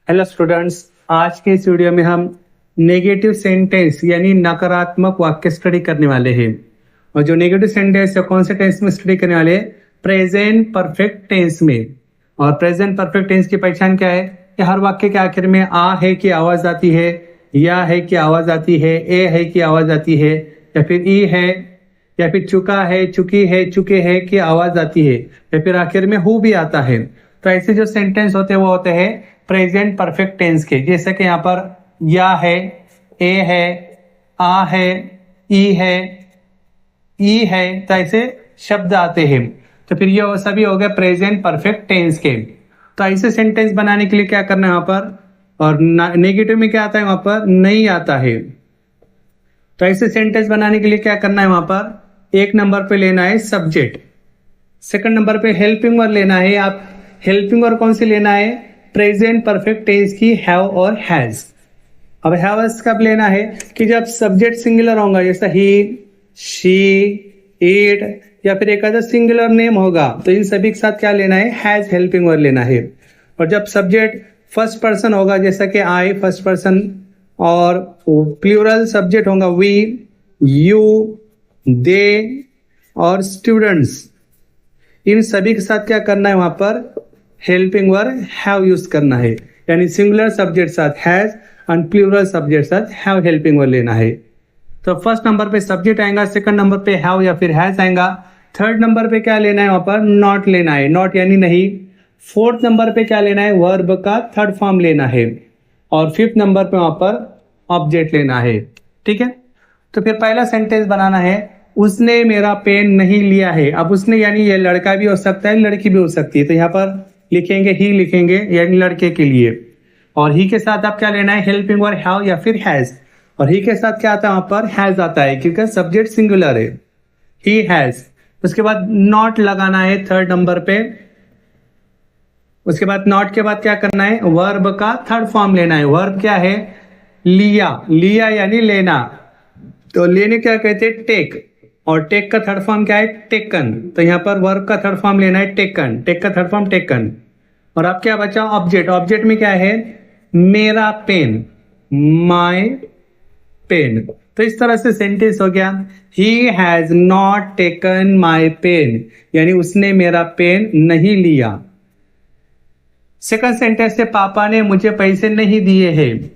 Hello students, आज के इस वीडियो में हम नेगेटिव सेंटेंस यानी नकारात्मक वाक्य स्टडी करने वाले हैं। और जो नेगेटिव सेंटेंस है कौन से टेंस में स्टडी करने वाले हैं? प्रेजेंट परफेक्ट टेंस में। और प्रेजेंट परफेक्ट टेंस की पहचान क्या है कि हर वाक्य के आखिर में आ है की आवाज आती है, या है की आवाज आती है, ए है की आवाज आती है, या फिर ई है, या फिर चुका है, चुकी है, चुके है की आवाज आती है, या फिर आखिर में हु भी आता है। तो ऐसे जो सेंटेंस होते हैं वो होते हैं प्रेजेंट परफेक्ट टेंस के। जैसे कि यहाँ पर या है, ए है, आ है, ई है, ई है, तो ऐसे शब्द आते हैं। तो फिर ये सभी हो गए प्रेजेंट परफेक्ट टेंस के। तो ऐसे सेंटेंस बनाने के लिए क्या करना है वहां पर, और नेगेटिव में क्या आता है वहां पर? नहीं आता है। तो ऐसे सेंटेंस बनाने के लिए क्या करना है वहां पर? एक नंबर पे लेना है सब्जेक्ट, सेकंड नंबर पे हेल्पिंग वर्ब लेना है। आप हेल्पिंग वर्ब कौन सी लेना है? प्रेजेंट परफेक्ट टेंस की हैव और हैज। अब हैव कब लेना है? कि जब सब्जेक्ट सिंगुलर होगा, जैसा ही, शी, इट, या फिर एक आधा सिंगुलर नेम होगा, तो इन सभी के साथ क्या लेना है? हैज हेल्पिंग वर्ब लेना है। और जब सब्जेक्ट फर्स्ट पर्सन होगा, जैसा कि आई फर्स्ट पर्सन, और प्लूरल सब्जेक्ट होगा वी, यू, दे और स्टूडेंट्स, इन सभी के साथ क्या करना है वहां पर? हेल्पिंग वर्ब हैव यूज करना है। यानी सिंगुलर सब्जेक्ट साथ हैज और प्लूरल सब्जेक्ट साथ हैव हेल्पिंग वर्ब लेना है। तो फर्स्ट नंबर पे सब्जेक्ट आएगा, सेकंड नंबर पे हैव या फिर हैज आएगा, थर्ड नंबर पे क्या लेना है वहां पर? नॉट लेना है, नॉट यानी नहीं। फोर्थ नंबर पे क्या लेना है? वर्ब का थर्ड फॉर्म लेना है। और फिफ्थ नंबर पे वहां पर ऑब्जेक्ट लेना है। ठीक है, तो फिर पहला सेंटेंस बनाना है, उसने मेरा पेन नहीं लिया है। अब उसने यानी ये लड़का भी हो सकता है, लड़की भी हो सकती है। तो यहाँ पर लिखेंगे ही, लिखेंगे यानी लड़के के लिए। और ही के साथ आप क्या लेना है? हेल्पिंग वर्ब हैव या फिर हैज। और ही के साथ क्या आता है वहां पर? हैज आता है, क्योंकि सब्जेक्ट सिंगुलर है, ही हैज। उसके बाद नॉट लगाना है थर्ड नंबर पे। उसके बाद नॉट के बाद क्या करना है? वर्ब का थर्ड फॉर्म लेना है। वर्ब क्या है? लिया, लिया यानी लेना। तो लेने क्या कहते हैं? टेक। और टेक का थर्ड फॉर्म क्या है? टेकन। तो यहाँ पर वर्ब का थर्ड फॉर्म लेना है टेकन, टेक का थर्ड फॉर्म टेकन। और अब क्या बचा? ऑब्जेक्ट। ऑब्जेक्ट में क्या है? मेरा पेन, माय पेन। तो इस तरह से सेंटेंस हो गया, he has not taken my pen, यानी उसने मेरा पेन नहीं लिया। सेकंड सेंटेंस है, पापा ने मुझे पैसे नहीं दिए हैं।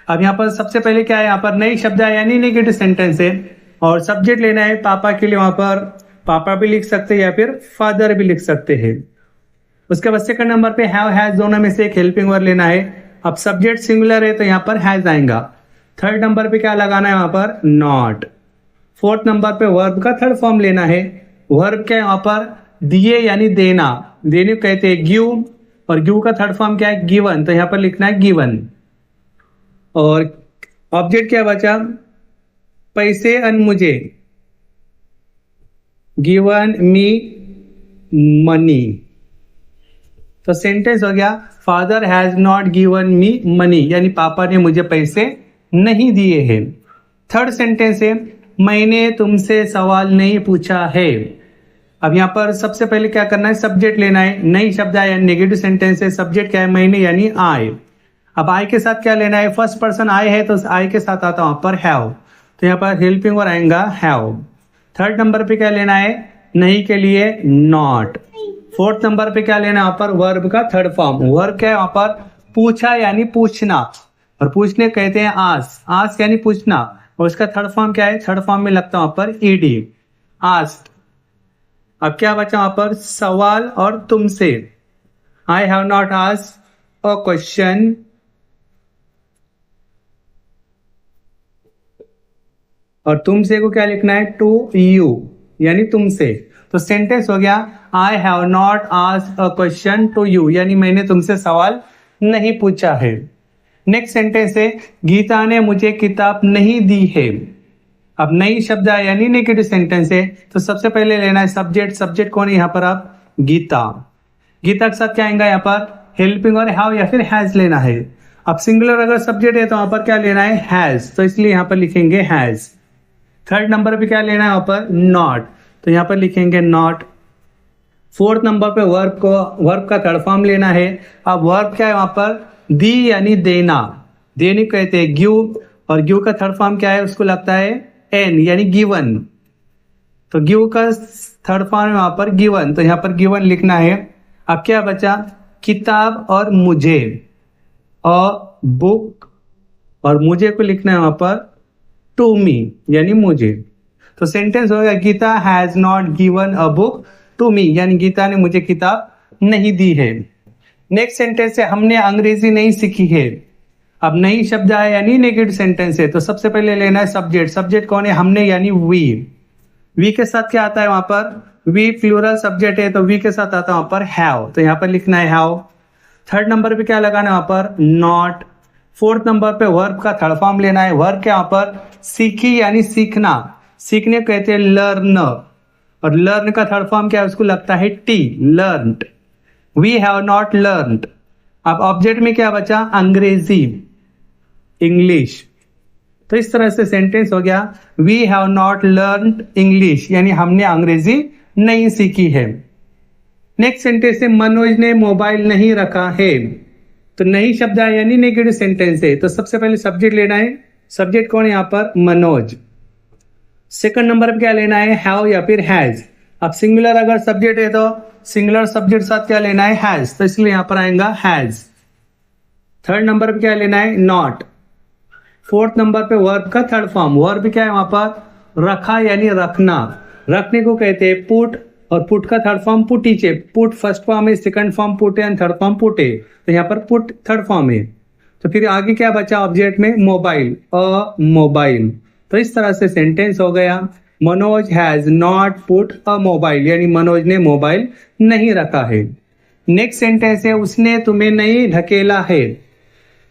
अब यहाँ पर सबसे पहले क्या है? यहाँ पर नई शब्द है यानी नेगेटिव सेंटेंस है, और सब्जेक्ट लेना है पापा के लिए। वहां पर पापा भी लिख सकते हैं या फिर फादर भी लिख सकते हैं। उसके बाद सेकंड नंबर पे हैव हैज, दोनों में से एक हेल्पिंग वर्ब लेना है। अब सब्जेक्ट सिंगुलर है तो यहाँ पर हैज आएगा। थर्ड नंबर पे क्या लगाना है वहां पर? नॉट। फोर्थ नंबर पे वर्ब का थर्ड फॉर्म लेना है। वर्ब क्या है वहां पर? दिए यानी देना, देने को कहते हैं गिव। और गिव का थर्ड फॉर्म क्या है? गिवन। तो यहाँ पर लिखना है गिवन। और ऑब्जेक्ट क्या बचा? पैसे अन मुझे, गिवन मी मनी। तो सेंटेंस हो गया, father has not given me money, यानी पापा ने मुझे पैसे नहीं दिए हैं। थर्ड सेंटेंस है, मैंने तुमसे सवाल नहीं पूछा है। अब यहाँ पर सबसे पहले क्या करना है? सब्जेक्ट लेना है। नई शब्द है, नेगेटिव सेंटेंस है, सब्जेक्ट क्या है? मैंने यानी आई। अब आई के साथ क्या लेना है? फर्स्ट पर्सन आई है तो आई के साथ आता वहां पर हैव। तो यहाँ पर हेल्पिंग वर्ब आएगा हैव। थर्ड नंबर पे क्या लेना है? नहीं के लिए नॉट। फोर्थ नंबर पे क्या लेना है वहां पर? वर्ब का थर्ड फॉर्म। वर्ब क्या है वहां पर? पूछा यानी पूछना, और पूछने कहते हैं आस। आस यानी पूछना, और उसका थर्ड फॉर्म क्या है? थर्ड फॉर्म में लगता है वहां पर ईडी, आस्क्ड। अब क्या बचा वहां पर? सवाल और तुमसे। आई have not asked a question, और तुमसे को क्या लिखना है? टू यू, यानी तुमसे। तो सेंटेंस हो गया, I have not asked a question to you, यानी मैंने तुमसे सवाल नहीं पूछा है। नेक्स्ट सेंटेंस है, गीता ने मुझे किताब नहीं दी है। अब नई शब्द है यानी नेगेटिव सेंटेंस है, तो सबसे पहले लेना है सब्जेक्ट। सब्जेक्ट कौन है यहाँ पर? आप गीता। गीता के साथ क्या आएगा यहाँ पर? हेल्पिंग और हैव या फिर हैज लेना है। अब सिंगुलर अगर सब्जेक्ट है तो वहां पर क्या लेना है? हैज। तो इसलिए यहाँ पर लिखेंगे हैज। थर्ड नंबर पे क्या लेना है वहां पर? नॉट। तो यहाँ पर लिखेंगे नॉट। फोर्थ नंबर पे वर्ब का थर्ड फॉर्म लेना है। अब वर्ब क्या है वहां पर? दी यानी देना, देने को कहते हैं गिव, और गिव का थर्ड फॉर्म क्या है, उसको लगता है एन यानी गिवन। तो गिव का थर्ड फॉर्म वहां पर गिवन, तो यहाँ पर गिवन लिखना है। अब क्या बचा, किताब और मुझे, और बुक और मुझे को लिखना है वहां पर टू मी यानी मुझे। तो सेंटेंस हो गया Gita has not given a book to me, यानी गीता ने मुझे किताब नहीं दी है। नेक्स्ट सेंटेंस है हमने अंग्रेजी नहीं सीखी है। अब नहीं शब्द आया यानी नेगेटिव सेंटेंस है, तो सबसे पहले लेना है सब्जेक्ट। सब्जेक्ट कौन है, हमने यानी वी के साथ क्या आता है वहां पर, वी प्लूरल सब्जेक्ट है, तो वी के साथ आता है वहां पर हैव, तो यहाँ पर लिखना है हैव। थर्ड नंबर पे क्या लगाना है वहां पर, नॉट। फोर्थ नंबर पे वर्ब का थर्ड फॉर्म लेना है। वर्ब क्या वहां पर, सीखी यानी सीखना, सीखने को कहते हैं लर्न, और लर्न का थर्ड फॉर्म क्या है, उसको लगता है T, learned. We have not learned. अब ऑब्जेक्ट में क्या बचा, अंग्रेजी, इंग्लिश। तो इस तरह से सेंटेंस हो गया we have not learned English, यानी हमने अंग्रेजी नहीं सीखी है। नेक्स्ट सेंटेंस है मनोज ने मोबाइल नहीं रखा है। तो नहीं शब्द है यानी नेगेटिव सेंटेंस है, तो सबसे पहले सब्जेक्ट लेना है। सब्जेक्ट कौन है यहाँ पर, मनोज। सेकंड नंबर पे क्या लेना है, हैव या फिर हैज। अब सिंगुलर अगर सब्जेक्ट है तो सिंगुलर सब्जेक्ट साथ क्या लेना है, हैज, तो इसलिए यहां पर आएगा हैज। थर्ड नंबर पे क्या लेना है, नॉट। फोर्थ नंबर पे वर्ब का थर्ड फॉर्म, वर्ब क्या है वहां पर, रखा यानी रखना, रखने को कहते हैं पुट, और पुट का थर्ड फॉर्म पुटीचे। पुट फर्स्ट फॉर्म है, सेकंड फॉर्म पुट है, थर्ड फॉर्म पुट है, तो यहाँ पर पुट थर्ड फॉर्म है। तो फिर आगे क्या बचा ऑब्जेक्ट में, मोबाइल, अ मोबाइल। तो इस तरह से सेंटेंस हो गया Manoj has not put a mobile, यानी मनोज ने मोबाइल नहीं रखा है। नेक्स्ट सेंटेंस है उसने तुम्हें नहीं ढकेला है।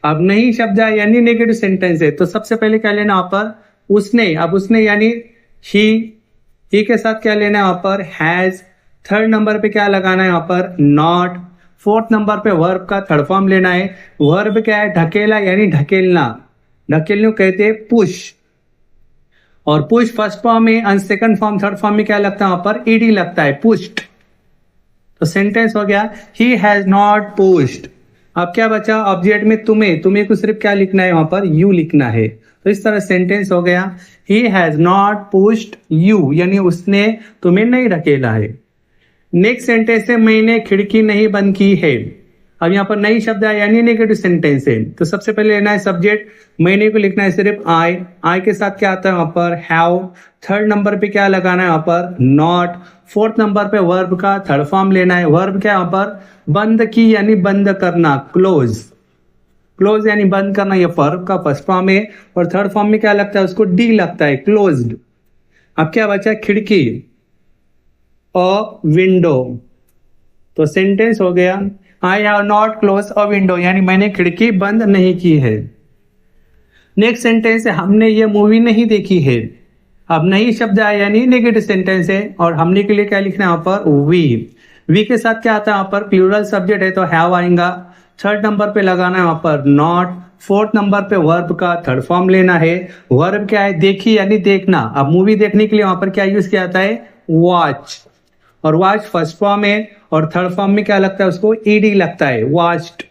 अब नहीं शब्द है यानी नेगेटिव सेंटेंस है, तो सबसे पहले क्या लेना वहां पर, उसने। अब उसने यानी ही के साथ क्या लेना है वहां पर, हैज। थर्ड नंबर पे क्या लगाना है वहां पर, नॉट। फोर्थ नंबर पे वर्ब का थर्ड फॉर्म लेना है। वर्ब क्या है, ढकेला यानी ढकेलना, ढकेलने को कहते हैं पुश, और पुश फर्स्ट फॉर्म में, और सेकंड फॉर्म थर्ड फॉर्म में क्या लगता है वहां पर, ईडी लगता है, पुश्ड। तो सेंटेंस हो गया ही हैज नॉट पुश्ड। अब क्या बचा ऑब्जेक्ट में, तुम्हें को सिर्फ क्या लिखना है वहां पर, यू लिखना है। तो इस तरह सेंटेंस हो गया he has not pushed you, यानी उसने तुम्हें नहीं ढकेला है। नेक्स्ट सेंटेंस है मैंने खिड़की नहीं बंद की है। अब यहाँ पर नई शब्द है यानी नेगेटिव सेंटेंस है, तो सबसे पहले लेना है सब्जेक्ट, मैंने को लिखना है सिर्फ आई के साथ क्या आता है वहां पर, हैव। थर्ड नंबर पे क्या लगाना है वहां पर, नॉट। फोर्थ नंबर पे वर्ब का थर्ड फॉर्म लेना है। वर्ब क्या वहां पर, बंद की यानी बंद करना, क्लोज, क्लोज यानी बंद करना, ये वर्ब का फर्स्ट फॉर्म है, और थर्ड फॉर्म में क्या लगता है उसको, डी लगता है, क्लोज्ड। अब क्या बचा, खिड़की, अ विंडो। तो सेंटेंस हो गया I have not close a window, यानी मैंने खिड़की बंद नहीं की है। नेक्स्ट सेंटेंस है हमने ये मूवी नहीं देखी है। अब नहीं शब्द आया यानी नेगेटिव सेंटेंस है, और हमने के लिए क्या लिखना है वहां पर, वी के साथ क्या आता है वहां पर, प्लूरल सब्जेक्ट है, तो हैव आएगा। थर्ड नंबर पे लगाना है वहां पर नॉट। फोर्थ नंबर पे वर्ब का थर्ड फॉर्म लेना है। वर्ब क्या है, देखी यानी देखना। अब मूवी देखने के लिए वहां पर क्या यूज किया जाता है, वॉच, और वॉच फर्स्ट फॉर्म है, और थर्ड फॉर्म में क्या लगता है उसको, ईडी लगता है, watched.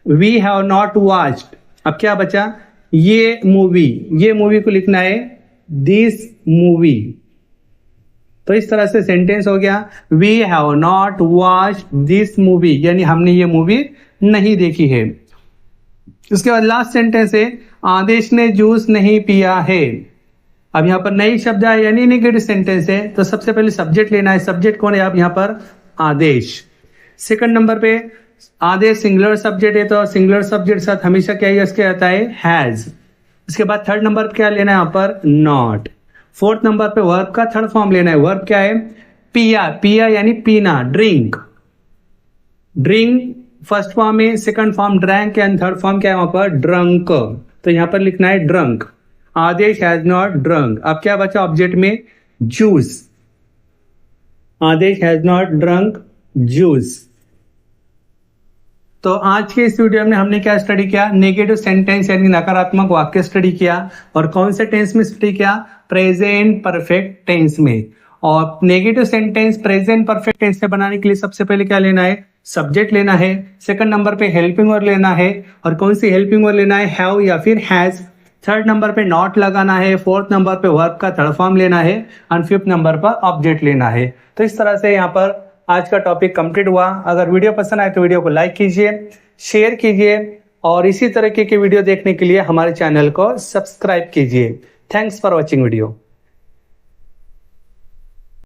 We have not watched. अब क्या बचा, ये मूवी को लिखना है दिस मूवी। तो इस तरह से सेंटेंस हो गया we have not watched this movie, यानी हमने ये मूवी नहीं देखी है। उसके बाद लास्ट सेंटेंस है आदेश ने जूस नहीं पिया है। अब यहाँ पर नई शब्द है यानी नेगेटिव सेंटेंस है, तो सबसे पहले सब्जेक्ट लेना है। सब्जेक्ट कौन है, आप यहाँ पर आदेश। सेकंड नंबर पे आदेश सिंगुलर सब्जेक्ट है, तो सिंगुलर सब्जेक्ट साथ हमेशा क्या यूज किया जाता है, हैज। उसके बाद थर्ड नंबर पे क्या लेना है यहाँ पर, नॉट। फोर्थ नंबर पे वर्ब का थर्ड फॉर्म लेना है। वर्ब क्या है, पिया यानी पीना, ड्रिंक। फर्स्ट फॉर्म है, second form drank, and third form क्या है वहां पर, ड्रंक। तो यहाँ पर लिखना है drunk. Aadesh has not drunk. अब क्या बचा ऑब्जेक्ट में, juice. Aadesh has not drunk juice. तो आज के इस वीडियो में हमने क्या स्टडी किया, नेगेटिव सेंटेंस यानी नकारात्मक वाक्य स्टडी किया। और कौन से टेंस में स्टडी किया, प्रेजेंट परफेक्ट टेंस में। और negative sentence present perfect tense में बनाने के लिए सबसे पहले क्या लेना है, सब्जेक्ट लेना है, सेकंड नंबर पे हेल्पिंग वर्ब लेना है, और कौन सी हेल्पिंग वर्ब लेना है, हैव या फिर हैज। थर्ड नंबर पे नॉट लगाना है, फोर्थ नंबर पे वर्ब का थर्ड फॉर्म लेना है, और फिफ्थ नंबर पर ऑब्जेक्ट लेना है। तो इस तरह से यहाँ पर आज का टॉपिक कंप्लीट हुआ। अगर वीडियो पसंद आए तो वीडियो को लाइक कीजिए, शेयर कीजिए, और इसी तरीके के वीडियो देखने के लिए हमारे चैनल को सब्सक्राइब कीजिए। Thanks for watching video.